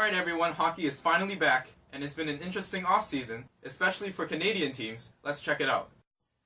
Alright everyone, hockey is finally back, and it's been an interesting offseason, especially for Canadian teams. Let's check it out.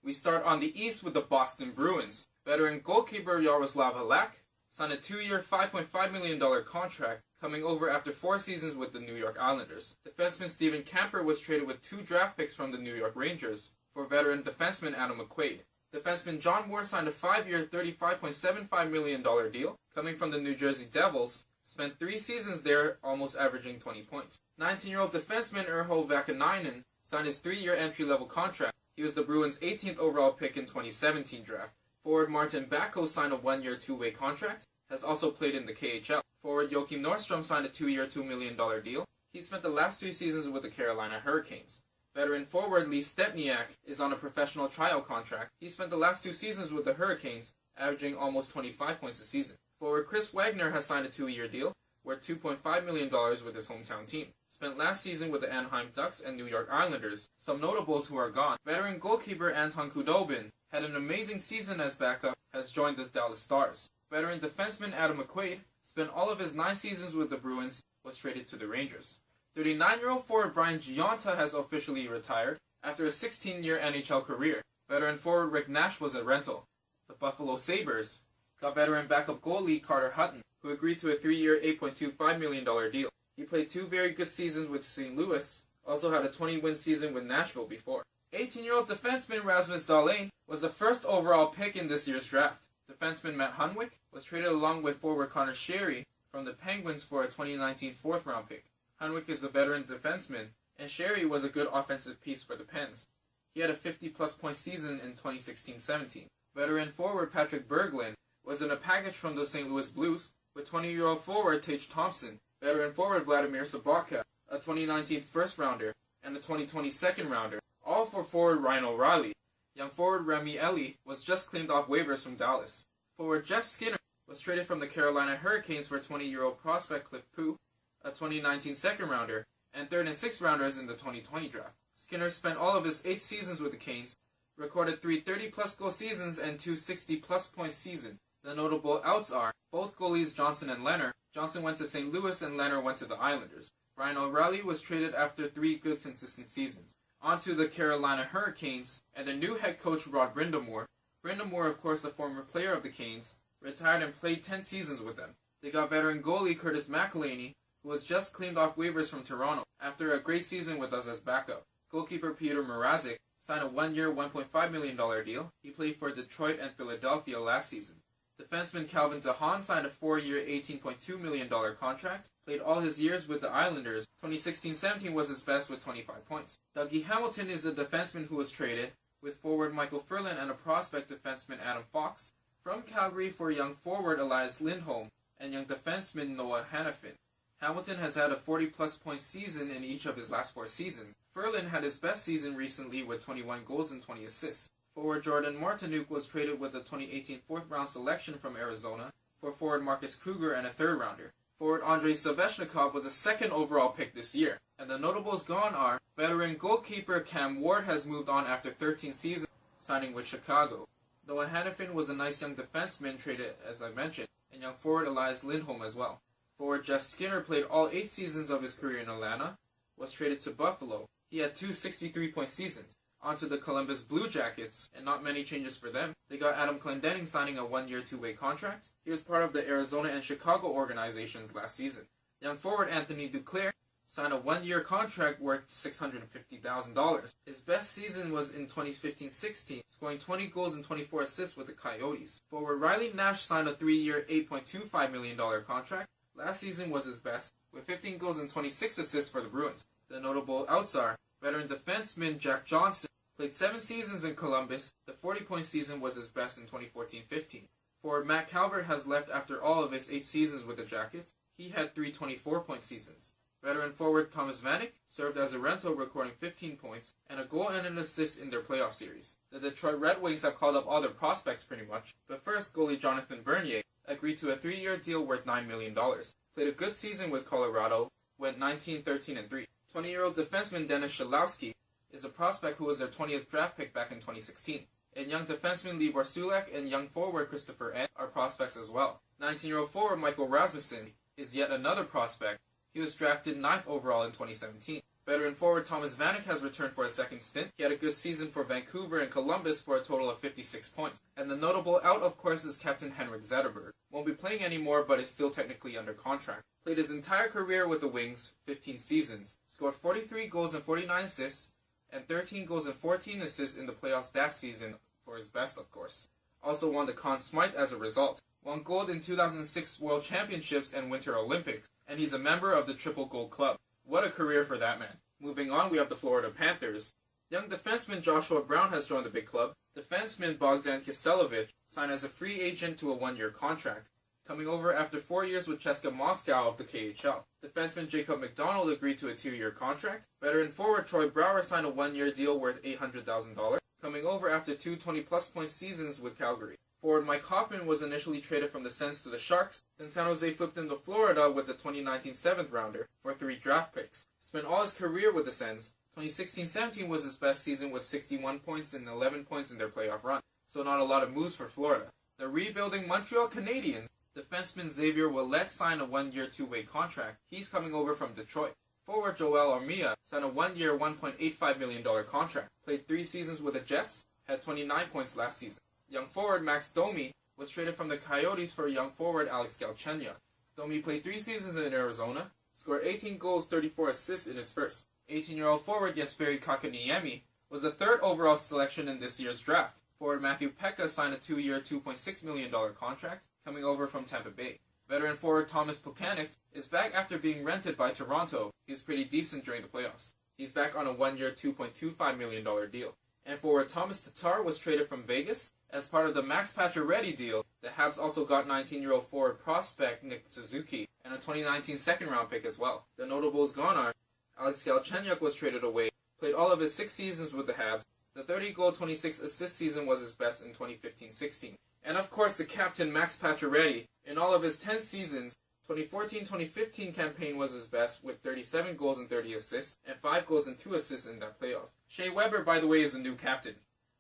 We start on the East with the Boston Bruins. Veteran goalkeeper Yaroslav Halak signed a 2-year, $5.5 million contract, coming over after 4 seasons with the New York Islanders. Defenseman Steven Camper was traded with 2 draft picks from the New York Rangers for veteran defenseman Adam McQuaid. Defenseman John Moore signed a 5-year, $35.75 million deal, coming from the New Jersey Devils. Spent 3 seasons there, almost averaging 20 points. 19-year-old defenseman Urho Vakanainen signed his 3-year entry-level contract. He was the Bruins' 18th overall pick in 2017 draft. Forward Martin Backo signed a 1-year, 2-way contract, has also played in the KHL. Forward Joachim Nordstrom signed a 2-year, $2 million deal. He spent the last 3 seasons with the Carolina Hurricanes. Veteran forward Lee Stepniak is on a professional trial contract. He spent the last 2 seasons with the Hurricanes, averaging almost 25 points a season. Forward Chris Wagner has signed a 2-year deal, worth $2.5 million with his hometown team. Spent last season with the Anaheim Ducks and New York Islanders. Some notables who are gone. Veteran goalkeeper Anton Khudobin had an amazing season as backup, has joined the Dallas Stars. Veteran defenseman Adam McQuaid spent all of his 9 seasons with the Bruins, was traded to the Rangers. 39-year-old forward Brian Gionta has officially retired after a 16-year NHL career. Veteran forward Rick Nash was a rental. The Buffalo Sabres got veteran backup goalie Carter Hutton, who agreed to a 3-year, $8.25 million deal. He played 2 very good seasons with St. Louis, also had a 20-win season with Nashville before. 18-year-old defenseman Rasmus Dahlin was the first overall pick in this year's draft. Defenseman Matt Hunwick was traded along with forward Connor Sherry from the Penguins for a 2019 4th-round pick. Hunwick is a veteran defenseman, and Sherry was a good offensive piece for the Pens. He had a 50-plus point season in 2016-17. Veteran forward Patrick Berglund was in a package from the St. Louis Blues with 20-year-old forward Tage Thompson, veteran forward Vladimir Sobotka, a 2019 first-rounder, and a 2020 second-rounder, all for forward Ryan O'Reilly. Young forward Remy Ellie was just claimed off waivers from Dallas. Forward Jeff Skinner was traded from the Carolina Hurricanes for 20-year-old prospect Cliff Pugh, a 2019 second-rounder, and 3rd and 6th rounders in the 2020 draft. Skinner spent all of his 8 seasons with the Canes, recorded 3 30-plus goal seasons and 2 60-plus point seasons. The notable outs are both goalies Johnson and Leonard. Johnson went to St. Louis and Leonard went to the Islanders. Ryan O'Reilly was traded after 3 good consistent seasons. On to the Carolina Hurricanes and their new head coach Rod Brind'Amour. Brind'Amour, of course a former player of the Canes, retired and played 10 seasons with them. They got veteran goalie Curtis McElhaney, who was just claimed off waivers from Toronto after a great season with us as backup. Goalkeeper Peter Mrazek signed a 1-year, $1.5 million deal. He played for Detroit and Philadelphia last season. Defenseman Calvin DeHaan signed a 4-year, $18.2 million contract. Played all his years with the Islanders. 2016-17 was his best with 25 points. Dougie Hamilton is a defenseman who was traded with forward Michael Furlan and a prospect defenseman Adam Fox from Calgary for young forward Elias Lindholm and young defenseman Noah Hanifin. Hamilton has had a 40-plus point season in each of his last 4 seasons. Furlan had his best season recently with 21 goals and 20 assists. Forward Jordan Martinook was traded with a 2018 4th-round selection from Arizona for forward Marcus Kruger and a 3rd-rounder. Forward Andrei Svechnikov was a 2nd overall pick this year. And the notables gone are veteran goalkeeper Cam Ward has moved on after 13 seasons, signing with Chicago. Noah Hanifin was a nice young defenseman traded, as I mentioned, and young forward Elias Lindholm as well. Forward Jeff Skinner played all 8 seasons of his career in Atlanta, was traded to Buffalo. He had 2 63-point seasons. On to the Columbus Blue Jackets, and not many changes for them. They got Adam Clendenning signing a 1-year, 2-way contract. He was part of the Arizona and Chicago organizations last season. Young forward Anthony Duclair signed a 1-year contract worth $650,000. His best season was in 2015-16, scoring 20 goals and 24 assists with the Coyotes. Forward Riley Nash signed a 3-year, $8.25 million contract. Last season was his best, with 15 goals and 26 assists for the Bruins. The notable outs are veteran defenseman Jack Johnson played 7 seasons in Columbus. The 40-point season was his best in 2014-15. Forward Matt Calvert has left after all of his 8 seasons with the Jackets. He had 3 24-point seasons. Veteran forward Thomas Vanek served as a rental, recording 15 points and a goal and an assist in their playoff series. The Detroit Red Wings have called up all their prospects pretty much, but first goalie Jonathan Bernier agreed to a 3-year deal worth $9 million. Played a good season with Colorado, went 19-13-3. 20-year-old defenseman Dennis Shalowski is a prospect who was their 20th draft pick back in 2016. And young defenseman Libor Sulek and young forward Christopher N. are prospects as well. 19-year-old forward Michael Rasmussen is yet another prospect. He was drafted 9th overall in 2017. Veteran forward Thomas Vanek has returned for a second stint. He had a good season for Vancouver and Columbus for a total of 56 points. And the notable out, of course, is Captain Henrik Zetterberg. Won't be playing anymore, but is still technically under contract. Played his entire career with the Wings, 15 seasons. Scored 43 goals and 49 assists, and 13 goals and 14 assists in the playoffs that season, for his best, of course. Also won the Conn Smythe as a result. Won gold in 2006 World Championships and Winter Olympics, and he's a member of the Triple Gold Club. What a career for that man. Moving on, we have the Florida Panthers. Young defenseman Joshua Brown has joined the big club. Defenseman Bogdan Kiselevich signed as a free agent to a 1-year contract, coming over after 4 years with CSKA Moscow of the KHL. Defenseman Jacob McDonald agreed to a 2-year contract. Veteran forward Troy Brouwer signed a 1-year deal worth $800,000, coming over after 2 20-plus point seasons with Calgary. Forward Mike Hoffman was initially traded from the Sens to the Sharks, then San Jose flipped him to Florida with the 2019 7th rounder for 3 draft picks. Spent all his career with the Sens. 2016-17 was his best season with 61 points and 11 points in their playoff run, so not a lot of moves for Florida. The rebuilding Montreal Canadiens, defenseman Xavier Ouellet signed a 1-year 2-way contract. He's coming over from Detroit. Forward Joel Armia signed a 1-year $1.85 million contract. Played 3 seasons with the Jets, had 29 points last season. Young forward Max Domi was traded from the Coyotes for young forward Alex Galchenyuk. Domi played 3 seasons in Arizona, scored 18 goals, 34 assists in his first. 18-year-old forward Jesperi Kotkaniemi was the 3rd overall selection in this year's draft. Forward Matthew Pekka signed a 2-year, $2.6 million contract, coming over from Tampa Bay. Veteran forward Thomas Plekanec is back after being rented by Toronto. He was pretty decent during the playoffs. He's back on a 1-year, $2.25 million deal. And forward Thomas Tatar was traded from Vegas. As part of the Max Pacioretty deal, the Habs also got 19-year-old forward prospect Nick Suzuki and a 2019 second-round pick as well. The notables gone are Alex Galchenyuk was traded away, played all of his 6 seasons with the Habs. The 30-goal, 26-assist season was his best in 2015-16. And of course, the captain Max Pacioretty, in all of his 10 seasons, 2014-2015 campaign was his best with 37 goals and 30 assists, and 5 goals and 2 assists in that playoff. Shea Weber, by the way, is the new captain.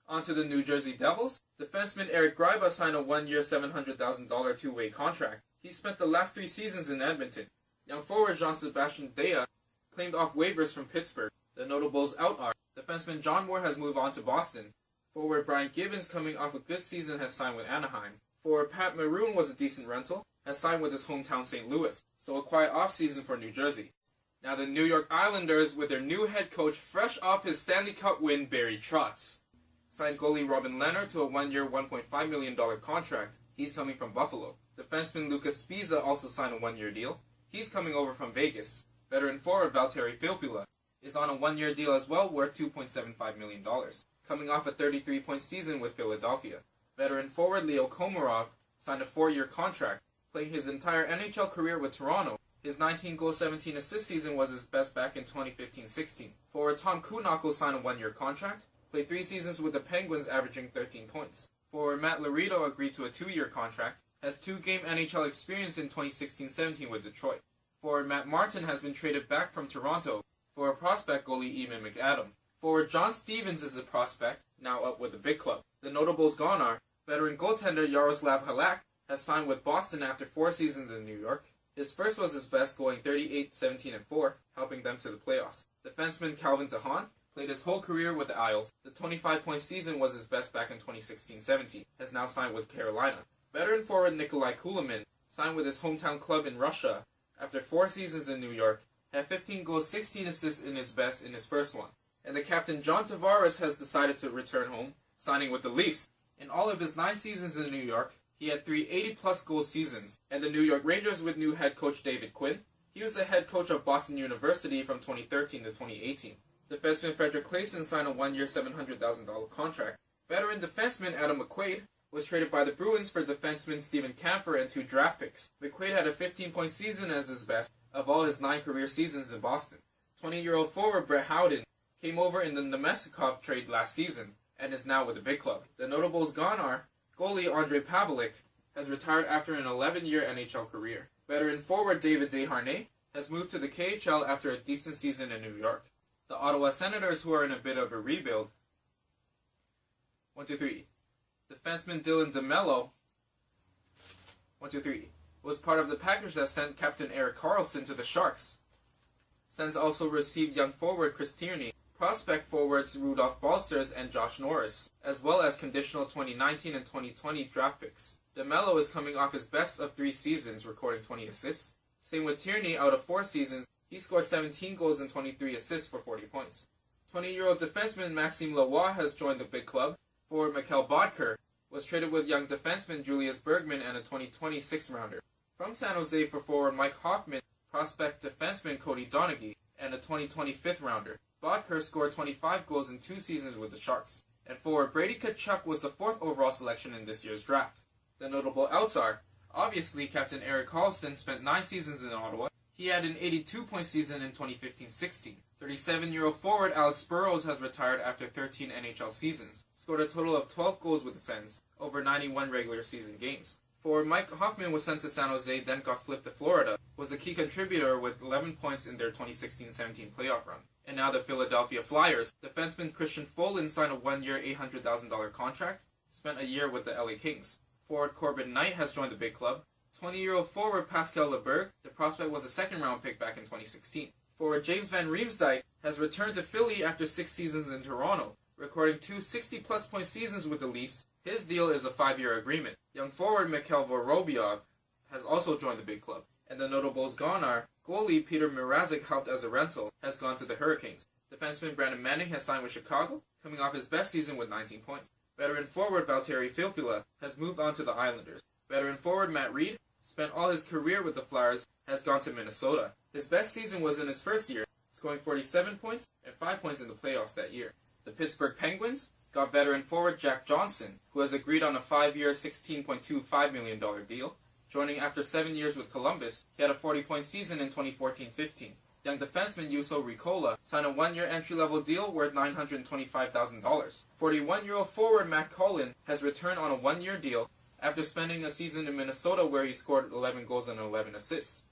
On to the New Jersey Devils. Defenseman Eric Gryba signed a 1-year $700,000 2-way contract. He spent the last 3 seasons in Edmonton. Young forward Jean-Sebastien Dea claimed off waivers from Pittsburgh. The notables out are defenseman John Moore has moved on to Boston. Forward Brian Gibbons, coming off a good season, has signed with Anaheim. Forward Pat Maroon was a decent rental, has signed with his hometown St. Louis. So a quiet offseason for New Jersey. Now the New York Islanders with their new head coach fresh off his Stanley Cup win, Barry Trotz. Signed goalie Robin Lehner to a 1-year, $1.5 million contract. He's coming from Buffalo. Defenseman Lucas Spiza also signed a 1-year deal. He's coming over from Vegas. Veteran forward Valtteri Filppula is on a 1-year deal as well, worth $2.75 million, coming off a 33-point season with Philadelphia. Veteran forward Leo Komarov signed a 4-year contract, playing his entire NHL career with Toronto. His 19-goal, 17-assist season was his best back in 2015-16. Forward Tom Kunako signed a 1-year contract, played 3 seasons with the Penguins, averaging 13 points. Forward Matt Laredo agreed to a 2-year contract, has 2-game NHL experience in 2016-17 with Detroit. Forward Matt Martin has been traded back from Toronto for a prospect goalie Eamon McAdam. Forward John Stevens is a prospect, now up with the big club. The notables gone are veteran goaltender Yaroslav Halak has signed with Boston after 4 seasons in New York. His first was his best, going 38, 17, and 4, helping them to the playoffs. Defenseman Calvin Tahan played his whole career with the Isles. The 25-point season was his best back in 2016-17, has now signed with Carolina. Veteran forward Nikolai Kulemin signed with his hometown club in Russia after 4 seasons in New York, had 15 goals, 16 assists in his best in his first one. And the captain John Tavares has decided to return home, signing with the Leafs. In all of his 9 seasons in New York, he had 3 80-plus goal seasons. And the New York Rangers with new head coach David Quinn. He was the head coach of Boston University from 2013 to 2018. Defenseman Frederick Claesson signed a 1-year $700,000 contract. Veteran defenseman Adam McQuaid was traded by the Bruins for defenseman Stephen Kampfer and 2 draft picks. McQuaid had a 15-point season as his best of all his 9 career seasons in Boston. 20-year-old forward Brett Howden came over in the Nemestikov trade last season and is now with the big club. The notables gone are goalie Andre Pavelik has retired after an 11-year NHL career. Veteran forward David Desharnais has moved to the KHL after a decent season in New York. The Ottawa Senators, who are in a bit of a rebuild. 1, 2, 3. Defenseman Dylan DeMello, 1, 2, 3, was part of the package that sent Captain Erik Karlsson to the Sharks. Sens also received young forward Chris Tierney, prospect forwards Rudolph Balcers and Josh Norris, as well as conditional 2019 and 2020 draft picks. DeMello is coming off his best of 3 seasons, recording 20 assists. Same with Tierney, out of 4 seasons, he scored 17 goals and 23 assists for 40 points. 20-year-old defenseman Maxime Lavoie has joined the big club. Forward Mikhail Bodker was traded with young defenseman Julius Bergman and a 2020 6th-rounder. From San Jose for forward Mike Hoffman, prospect defenseman Cody Donaghy, and a 2020 5th-rounder. Bodker scored 25 goals in 2 seasons with the Sharks. And forward Brady Tkachuk was the 4th overall selection in this year's draft. The notable outs are, obviously, Captain Erik Karlsson spent 9 seasons in Ottawa. He had an 82-point season in 2015-16. 37-year-old forward Alex Burrows has retired after 13 NHL seasons. Scored a total of 12 goals with the Sens, over 91 regular season games. Forward Mike Hoffman was sent to San Jose, then got flipped to Florida, was a key contributor with 11 points in their 2016-17 playoff run. And now the Philadelphia Flyers. Defenseman Christian Folin signed a 1-year $800,000 contract, spent a year with the LA Kings. Forward Corbin Knight has joined the big club. 20-year-old forward Pascal Leberg, the prospect was a 2nd-round pick back in 2016. Forward James Van Riemsdyk has returned to Philly after 6 seasons in Toronto, recording 2 60-plus point seasons with the Leafs. His deal is a 5-year agreement. Young forward Mikhail Vorobyov has also joined the big club. And the notables gone are, goalie Peter Mrazek, helped as a rental, has gone to the Hurricanes. Defenseman Brandon Manning has signed with Chicago, coming off his best season with 19 points. Veteran forward Valtteri Filppula has moved on to the Islanders. Veteran forward Matt Reed spent all his career with the Flyers, has gone to Minnesota. His best season was in his first year, scoring 47 points and 5 points in the playoffs that year. The Pittsburgh Penguins got veteran forward Jack Johnson, who has agreed on a 5-year $16.25 million deal. Joining after 7 years with Columbus, he had a 40-point season in 2014-15. Young defenseman Juuso Riikola signed a 1-year entry-level deal worth $925,000. 41-year-old forward Matt Cullen has returned on a 1-year deal after spending a season in Minnesota where he scored 11 goals and 11 assists.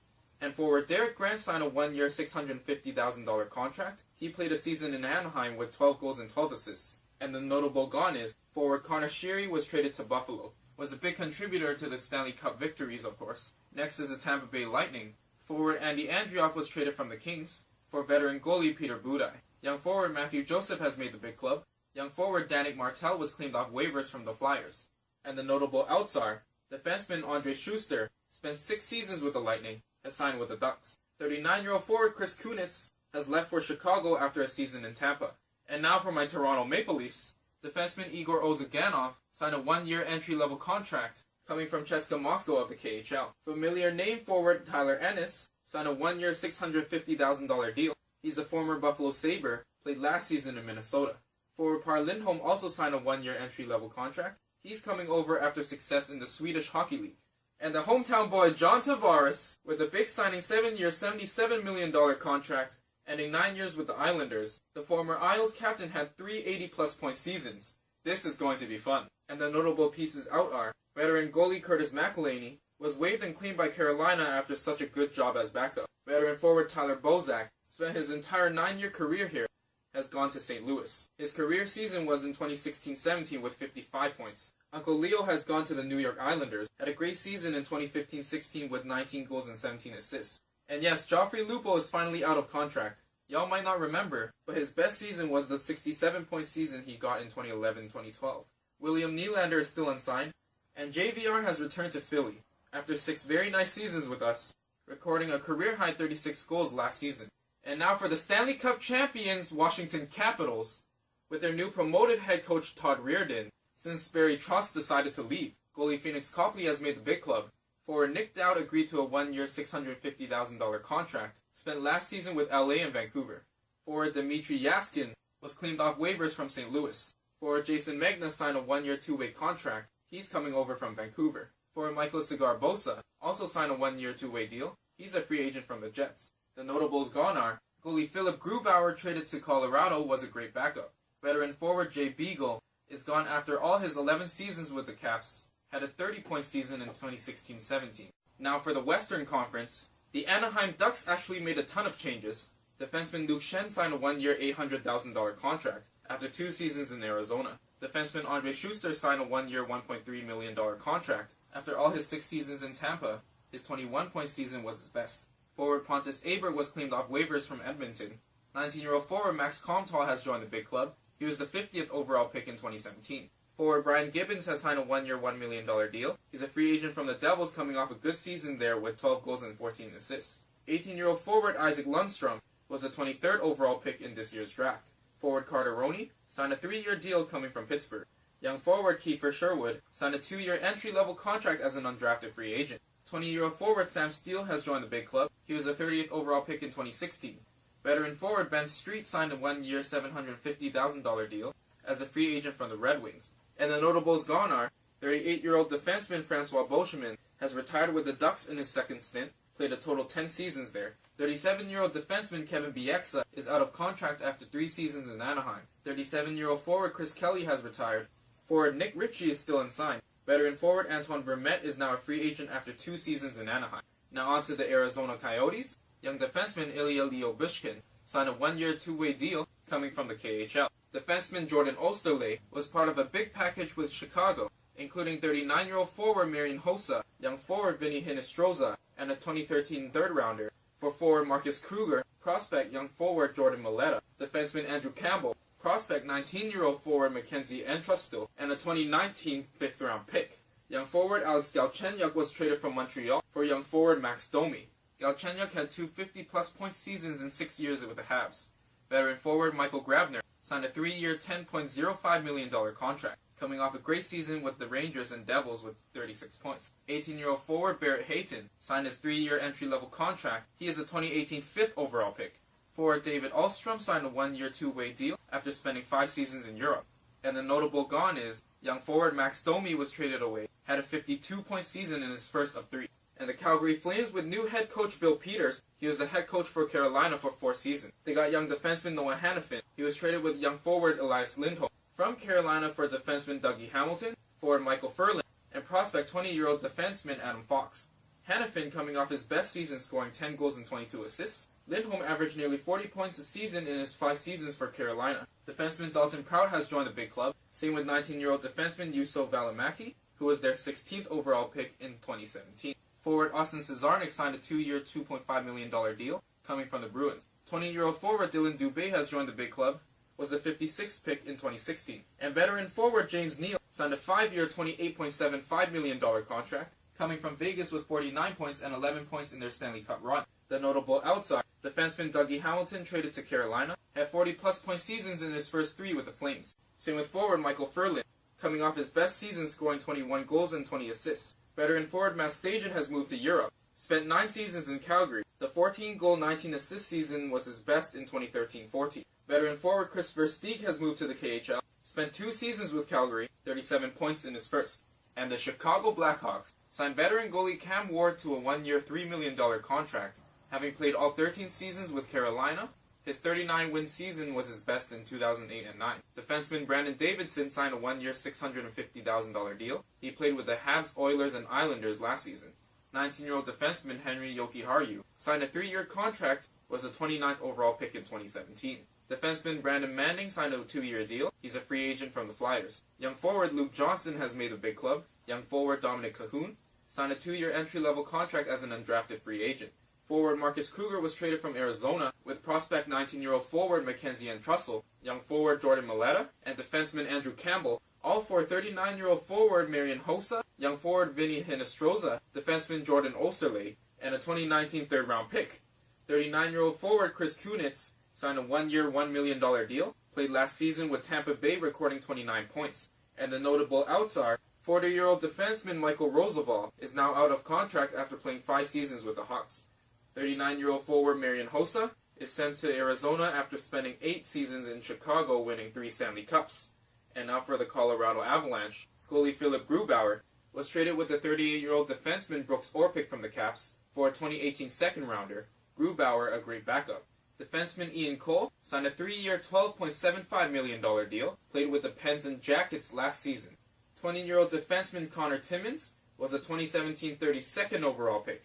And forward Derek Grant signed a 1-year $650,000 contract. He played a season in Anaheim with 12 goals and 12 assists. And the notable gone is, forward Connor Sheary was traded to Buffalo. Was a big contributor to the Stanley Cup victories, of course. Next is the Tampa Bay Lightning. Forward Andy Andrioff was traded from the Kings. For veteran goalie Peter Budaj. Young forward Matthew Joseph has made the big club. Young forward Danik Martel was claimed off waivers from the Flyers. And the notable outs are, defenseman Andre Schuster spent 6 seasons with the Lightning, has signed with the Ducks. 39-year-old forward Chris Kunitz has left for Chicago after a season in Tampa. And now for my Toronto Maple Leafs. Defenseman Igor Ozaganov signed a 1-year entry-level contract coming from CSKA Moscow of the KHL. Familiar name forward Tyler Ennis signed a 1-year $650,000 deal. He's a former Buffalo Sabre, played last season in Minnesota. Forward Par Lindholm also signed a 1-year entry-level contract. He's coming over after success in the Swedish Hockey League. And the hometown boy John Tavares, with a big signing 7-year $77 million contract, ending 9 years with the Islanders. The former Isles captain had 3 80-plus point seasons. This is going to be fun. And the notable pieces out are, veteran goalie Curtis McElhaney was waived and claimed by Carolina after such a good job as backup. Veteran forward Tyler Bozak spent his entire 9-year career here, has gone to St. Louis. His career season was in 2016-17 with 55 points. Uncle Leo has gone to the New York Islanders, had a great season in 2015-16 with 19 goals and 17 assists. And yes, Joffrey Lupo is finally out of contract. Y'all might not remember, but his best season was the 67-point season he got in 2011-2012. William Nylander is still unsigned, and JVR has returned to Philly after 6 very nice seasons with us, recording a career-high 36 goals last season. And now for the Stanley Cup champions, Washington Capitals, with their new promoted head coach Todd Reirden, since Barry Trotz decided to leave. Goalie Phoenix Copley has made the big club. Forward Nick Dowd agreed to a 1-year $650,000 contract, spent last season with LA and Vancouver. Forward Dmitry Yaskin was claimed off waivers from St. Louis. Forward Jason Megna signed a 1-year 2-way contract. He's coming over from Vancouver. Forward Michael Cigar-Bosa also signed a 1-year 2-way deal. He's a free agent from the Jets. The notables gone are, goalie Philip Grubauer traded to Colorado was a great backup. Veteran forward Jay Beagle is gone after all his 11 seasons with the Caps, had a 30-point season in 2016-17. Now for the Western Conference, the Anaheim Ducks actually made a ton of changes. Defenseman Luke Shen signed a 1-year $800,000 contract after 2 seasons in Arizona. Defenseman Andre Schuster signed a 1-year $1.3 million contract after all his 6 seasons in Tampa. His 21-point season was his best. Forward Pontus Eber was claimed off waivers from Edmonton. 19-year-old forward Max Comtois has joined the big club. He was the 50th overall pick in 2017. Forward Brian Gibbons has signed a one-year, $1 million deal. He's a free agent from the Devils coming off a good season there with 12 goals and 14 assists. 18-year-old forward Isaac Lundstrom was the 23rd overall pick in this year's draft. Forward Carter Roney signed a 3-year deal coming from Pittsburgh. Young forward Kiefer Sherwood signed a 2-year entry-level contract as an undrafted free agent. 20-year-old forward Sam Steele has joined the big club. He was the 30th overall pick in 2016. Veteran forward Ben Street signed a 1-year, $750,000 deal as a free agent from the Red Wings. And the notables gone are 38-year-old defenseman Francois Beauchemin has retired with the Ducks in his second stint, played a total 10 seasons there. 37-year-old defenseman Kevin Bieksa is out of contract after 3 seasons in Anaheim. 37-year-old forward Chris Kelly has retired. Forward Nick Ritchie is still unsigned. Veteran forward Antoine Vermette is now a free agent after 2 seasons in Anaheim. Now on to the Arizona Coyotes. Young defenseman Ilya Leo-Bushkin signed a 1-year, 2-way deal coming from the KHL. Defenseman Jordan Osterley was part of a big package with Chicago, including 39-year-old forward Marian Hossa, young forward Vinny Hinostroza, and a 2013 third-rounder. For forward Marcus Kruger, prospect young forward Jordan Maleta, defenseman Andrew Campbell, prospect 19-year-old forward Mackenzie Entrustil, and a 2019 fifth-round pick. Young forward Alex Galchenyuk was traded from Montreal for young forward Max Domi. Galchenyuk had 2 50-plus point seasons in 6 years with the Habs. Veteran forward Michael Grabner signed a 3-year, $10.05 million contract, coming off a great season with the Rangers and Devils with 36 points. 18-year-old forward Barrett Hayton signed his 3-year entry-level contract. He is a 2018 5th overall pick. Forward David Alstrom signed a 1-year, 2-way deal after spending 5 seasons in Europe. And the notable gone is, young forward Max Domi was traded away, had a 52-point season in his first of 3. And the Calgary Flames with new head coach Bill Peters. He was the head coach for Carolina for 4 seasons. They got young defenseman Noah Hannafin. He was traded with young forward Elias Lindholm. From Carolina for defenseman Dougie Hamilton, forward Michael Furlan, and prospect 20-year-old defenseman Adam Fox. Hannafin coming off his best season scoring 10 goals and 22 assists. Lindholm averaged nearly 40 points a season in his 5 seasons for Carolina. Defenseman Dalton Prout has joined the big club. Same with 19-year-old defenseman Juuso Valimaki, who was their 16th overall pick in 2017. Forward Austin Cesarnik signed a 2-year, $2.5 million deal coming from the Bruins. 20-year-old forward Dylan Dubé has joined the big club, was the 56th pick in 2016. And veteran forward James Neal signed a 5-year, $28.75 million contract, coming from Vegas with 49 points and 11 points in their Stanley Cup run. The notable outside, defenseman Dougie Hamilton traded to Carolina, had 40-plus point seasons in his first 3 with the Flames. Same with forward Michael Furlan, coming off his best season scoring 21 goals and 20 assists. Veteran forward Matt Stajan has moved to Europe, spent 9 seasons in Calgary. The 14-goal, 19-assist season was his best in 2013-14. Veteran forward Chris Versteeg has moved to the KHL, spent 2 seasons with Calgary, 37 points in his first. And the Chicago Blackhawks signed veteran goalie Cam Ward to a 1-year, $3 million contract. Having played all 13 seasons with Carolina, his 39-win season was his best in 2008 and 9. Defenseman Brandon Davidson signed a 1-year, $650,000 deal. He played with the Habs, Oilers, and Islanders last season. 19-year-old defenseman Henry Jokiharju signed a 3-year contract, was the 29th overall pick in 2017. Defenseman Brandon Manning signed a 2-year deal. He's a free agent from the Flyers. Young forward Luke Johnson has made the big club. Young forward Dominic Cahoon signed a 2-year entry-level contract as an undrafted free agent. Forward Marcus Kruger was traded from Arizona with prospect 19-year-old forward Mackenzie Entrustil, young forward Jordan Maleta, and defenseman Andrew Campbell, all for 39-year-old forward Marian Hossa, young forward Vinny Hinostroza, defenseman Jordan Osterley, and a 2019 third-round pick. 39-year-old forward Chris Kunitz signed a 1-year, $1 million deal, played last season with Tampa Bay recording 29 points. And the notable outs are 40-year-old defenseman Michael Roosevelt is now out of contract after playing 5 seasons with the Hawks. 39-year-old forward Marian Hossa is sent to Arizona after spending 8 seasons in Chicago winning 3 Stanley Cups. And now for the Colorado Avalanche, goalie Philip Grubauer was traded with the 38-year-old defenseman Brooks Orpik from the Caps for a 2018 second-rounder. Grubauer, a great backup. Defenseman Ian Cole signed a 3-year, $12.75 million deal, played with the Pens and Jackets last season. 20-year-old defenseman Connor Timmins was a 2017 32nd overall pick.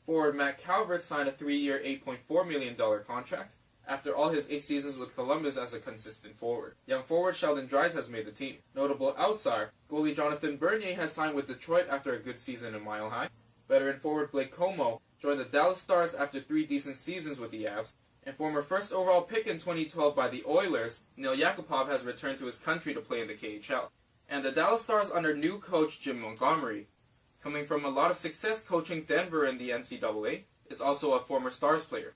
Forward Matt Calvert signed a 3-year, $8.4 million contract after all his 8 seasons with Columbus as a consistent forward. Young forward Sheldon Dries has made the team. Notable outs are goalie Jonathan Bernier has signed with Detroit after a good season in Mile High. Veteran forward Blake Como joined the Dallas Stars after 3 decent seasons with the Avs, and former first overall pick in 2012 by the Oilers, Neil Yakupov has returned to his country to play in the KHL. And the Dallas Stars under new coach Jim Montgomery, coming from a lot of success coaching Denver in the NCAA, is also a former Stars player.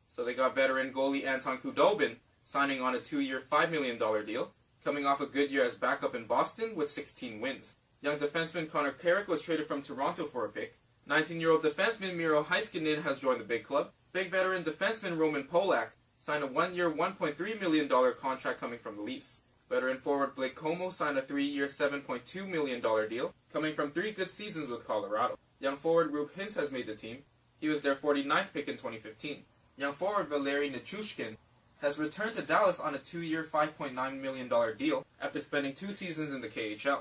So they got veteran goalie Anton Khudobin signing on a 2-year $5 million deal, coming off a good year as backup in Boston with 16 wins. Young defenseman Connor Carrick was traded from Toronto for a pick. 19-year-old defenseman Miro Heiskanen has joined the big club. Big veteran defenseman Roman Polak signed a 1-year $1.3 million contract coming from the Leafs. Veteran forward Blake Como signed a 3-year $7.2 million deal, coming from 3 good seasons with Colorado. Young forward Rube Hintz has made the team. He was their 49th pick in 2015. Young forward Valeri Nichushkin has returned to Dallas on a 2-year $5.9 million deal after spending 2 seasons in the KHL.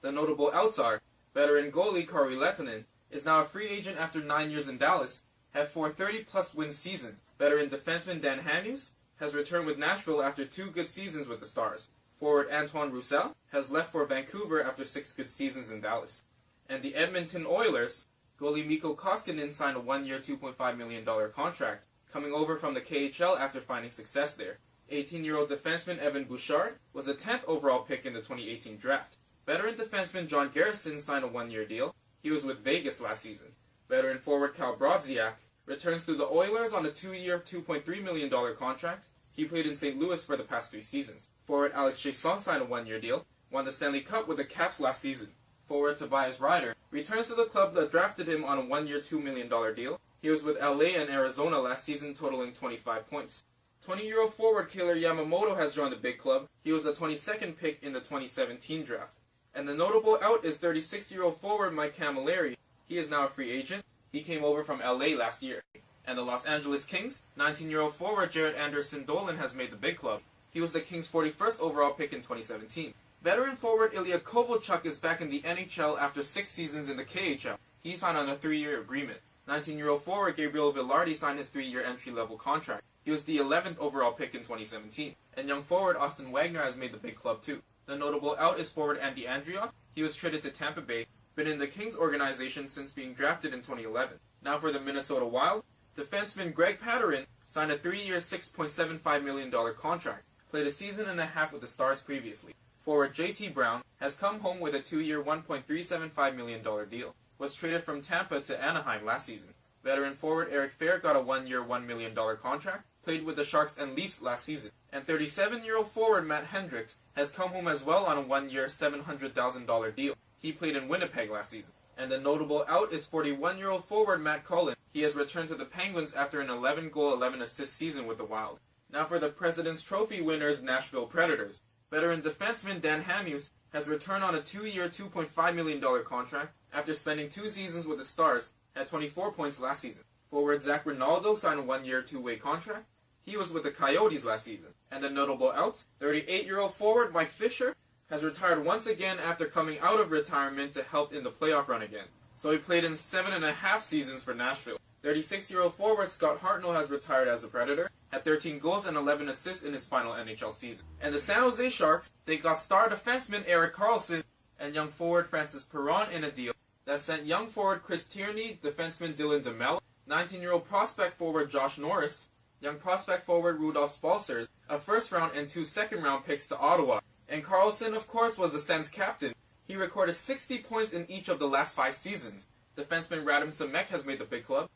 The notable outs are veteran goalie Kari Lehtonen is now a free agent after 9 years in Dallas, had 4 30-plus win seasons. Veteran defenseman Dan Hanius has returned with Nashville after 2 good seasons with the Stars. Forward Antoine Roussel has left for Vancouver after 6 good seasons in Dallas. And the Edmonton Oilers, goalie Mikko Koskinen signed a 1-year $2.5 million contract, coming over from the KHL after finding success there. 18-year-old defenseman Evan Bouchard was a 10th overall pick in the 2018 draft. Veteran defenseman John Garrison signed a 1-year deal. He was with Vegas last season. Veteran forward Cal Brodziak returns to the Oilers on a 2-year $2.3 million contract. He played in St. Louis for the past 3 seasons. Forward Alex Chiasson signed a 1-year deal, won the Stanley Cup with the Caps last season. Forward Tobias Ryder returns to the club that drafted him on a 1-year $2 million deal. He was with LA and Arizona last season, totaling 25 points. 20-year-old forward Kailer Yamamoto has joined the big club. He was the 22nd pick in the 2017 draft. And the notable out is 36-year-old forward Mike Camilleri. He is now a free agent. He came over from LA last year. And the Los Angeles Kings, 19-year-old forward Jared Anderson Dolan has made the big club. He was the Kings' 41st overall pick in 2017. Veteran forward Ilya Kovalchuk is back in the NHL after 6 seasons in the KHL. He signed on a 3-year agreement. 19-year-old forward Gabriel Vilardi signed his 3-year entry-level contract. He was the 11th overall pick in 2017. And young forward Austin Wagner has made the big club too. The notable out is forward Andy Andrioff. He was traded to Tampa Bay, been in the Kings organization since being drafted in 2011. Now for the Minnesota Wild, defenseman Greg Pateryn signed a 3-year $6.75 million contract, played a season and a half with the Stars previously. Forward JT Brown has come home with a 2-year $1.375 million deal, was traded from Tampa to Anaheim last season. Veteran forward Eric Fair got a 1-year $1 million contract, played with the Sharks and Leafs last season. And 37-year-old forward Matt Hendricks has come home as well on a 1-year $700,000 deal. He played in Winnipeg last season. And the notable out is 41-year-old forward Matt Cullen. He has returned to the Penguins after an 11-goal, 11-assist season with the Wild. Now for the President's Trophy winners Nashville Predators. Veteran defenseman Dan Hanius has returned on a 2-year $2.5 million contract after spending 2 seasons with the Stars, had 24 points last season. Forward Zach Rinaldo signed a 1-year 2-way contract. He was with the Coyotes last season. And the notable outs, 38-year-old forward Mike Fisher has retired once again after coming out of retirement to help in the playoff run again. So he played in 7.5 seasons for Nashville. 36-year-old forward Scott Hartnell has retired as a Predator, had 13 goals and 11 assists in his final NHL season. And the San Jose Sharks, they got star defenseman Erik Karlsson and young forward Francis Perron in a deal that sent young forward Chris Tierney, defenseman Dylan DeMello, 19-year-old prospect forward Josh Norris, young prospect forward Rudolph Spalsers, a first-round and 2 second-round picks to Ottawa. And Karlsson, of course, was the Sens captain. He recorded 60 points in each of the last 5 seasons. Defenseman Radim Semek has made the big club.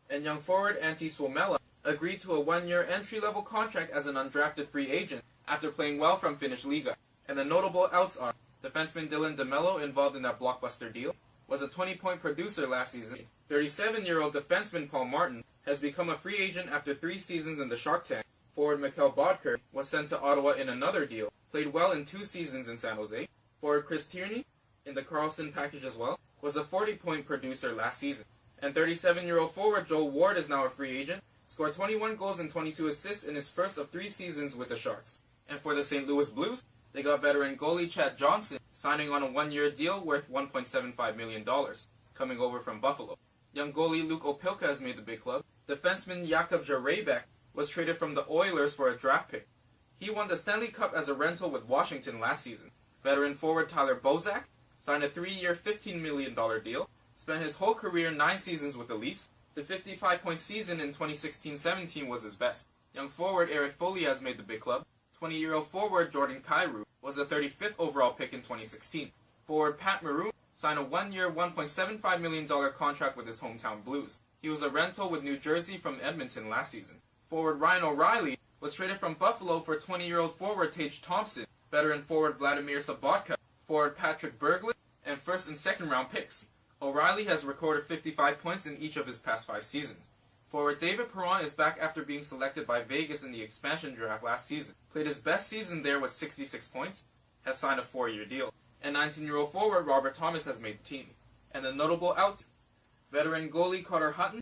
And young forward Antti Suomela agreed to a 1-year entry-level contract as an undrafted free agent after playing well from Finnish Liga. And the notable outs are defenseman Dylan DeMello, involved in that blockbuster deal, was a 20-point producer last season. 37-year-old defenseman Paul Martin has become a free agent after 3 seasons in the Shark Tank. Forward Mikkel Bodker was sent to Ottawa in another deal, played well in 2 seasons in San Jose. Forward Chris Tierney, in the Karlsson package as well, was a 40-point producer last season. And 37-year-old forward Joel Ward is now a free agent, scored 21 goals and 22 assists in his first of 3 seasons with the Sharks. And for the St. Louis Blues, they got veteran goalie Chad Johnson signing on a 1-year deal worth $1.75 million, coming over from Buffalo. Young goalie Luke Opilka has made the big club. Defenseman Jakub Jarebek was traded from the Oilers for a draft pick. He won the Stanley Cup as a rental with Washington last season. Veteran forward Tyler Bozak signed a 3-year $15 million deal, spent his whole career 9 seasons with the Leafs. The 55-point season in 2016-17 was his best. Young forward Eric Foley has made the big club. 20-year-old forward Jordan Kyrou was a 35th overall pick in 2016. Forward Pat Maroon signed a one-year, $1.75 million contract with his hometown Blues. He was a rental with New Jersey from Edmonton last season. Forward Ryan O'Reilly was traded from Buffalo for 20-year-old forward Tage Thompson, veteran forward Vladimir Sobotka, forward Patrick Berglund, and first and second round picks. O'Reilly has recorded 55 points in each of his past 5 seasons. Forward David Perron is back after being selected by Vegas in the expansion draft last season. Played his best season there with 66 points, has signed a 4-year deal. And 19-year-old forward Robert Thomas has made the team. And the notable out, veteran goalie Carter Hutton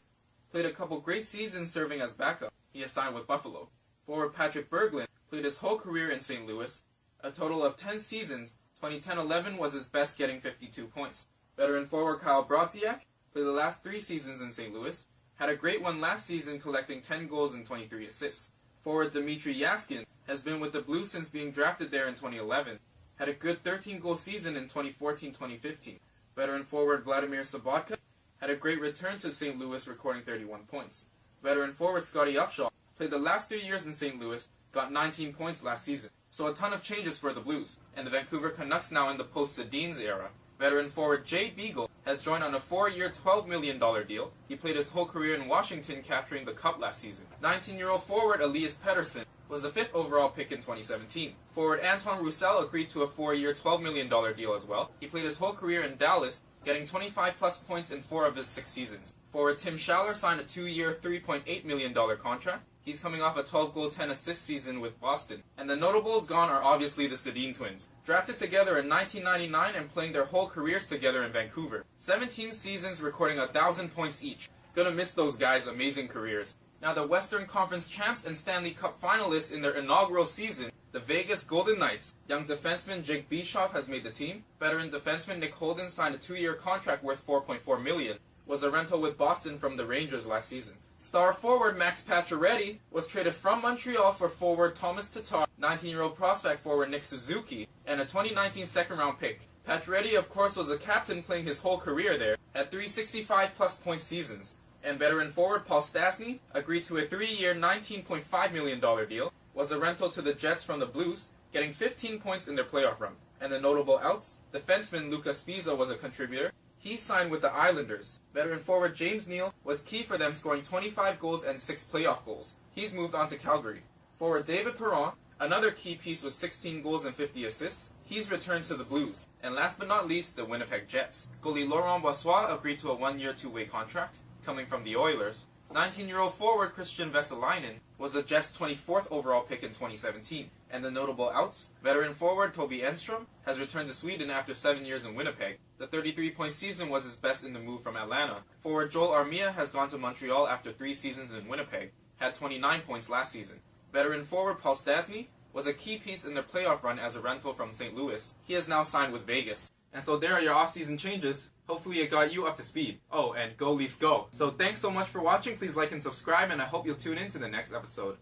played a couple great seasons serving as backup. He has signed with Buffalo. Forward Patrick Berglund played his whole career in St. Louis. A total of 10 seasons, 2010-11 was his best, getting 52 points. Veteran forward Kyle Brodziak played the last 3 seasons in St. Louis. Had a great one last season, collecting 10 goals and 23 assists. Forward Dmitry Yaskin has been with the Blues since being drafted there in 2011. Had a good 13-goal season in 2014-2015. Veteran forward Vladimir Sobotka had a great return to St. Louis, recording 31 points. Veteran forward Scotty Upshaw played the last 3 years in St. Louis, got 19 points last season. So a ton of changes for the Blues, and the Vancouver Canucks now in the post-Sedins era. Veteran forward Jay Beagle has joined on a 4-year, $12 million deal. He played his whole career in Washington, capturing the Cup last season. 19-year-old forward Elias Pettersson was a 5th overall pick in 2017. Forward Anton Roussel agreed to a 4-year, $12 million deal as well. He played his whole career in Dallas, getting 25-plus points in 4 of his 6 seasons. Forward Tim Schaller signed a 2-year, $3.8 million contract. He's coming off a 12-goal, 10-assist season with Boston. And the notables gone are obviously the Sedin twins. Drafted together in 1999 and playing their whole careers together in Vancouver. 17 seasons, recording 1,000 points each. Gonna miss those guys' amazing careers. Now the Western Conference champs and Stanley Cup finalists in their inaugural season, the Vegas Golden Knights. Young defenseman Jake Bischoff has made the team. Veteran defenseman Nick Holden signed a 2-year contract worth $4.4 million. Was a rental with Boston from the Rangers last season. Star forward Max Pacioretty was traded from Montreal for forward Thomas Tatar, 19-year-old prospect forward Nick Suzuki, and a 2019 second-round pick. Pacioretty, of course, was a captain playing his whole career there, had 3 65-plus point seasons. And veteran forward Paul Stastny agreed to a 3-year, $19.5 million deal, was a rental to the Jets from the Blues, getting 15 points in their playoff run. And the notable outs, defenseman Lucas Spiza was a contributor. He signed with the Islanders. Veteran forward James Neal was key for them, scoring 25 goals and 6 playoff goals. He's moved on to Calgary. Forward David Perron, another key piece with 16 goals and 50 assists, he's returned to the Blues. And last but not least, the Winnipeg Jets. Goalie Laurent Brossoit agreed to a 1-year, 2-way contract, coming from the Oilers. 19-year-old forward Christian Vesalainen was the Jets' 24th overall pick in 2017. And the notable outs, veteran forward Toby Enstrom has returned to Sweden after 7 years in Winnipeg. The 33-point season was his best in the move from Atlanta. Forward Joel Armia has gone to Montreal after 3 seasons in Winnipeg, had 29 points last season. Veteran forward Paul Stastny was a key piece in their playoff run as a rental from St. Louis. He has now signed with Vegas. And so there are your off-season changes. Hopefully it got you up to speed. Oh, and go Leafs go! So thanks so much for watching. Please like and subscribe, and I hope you'll tune in to the next episode.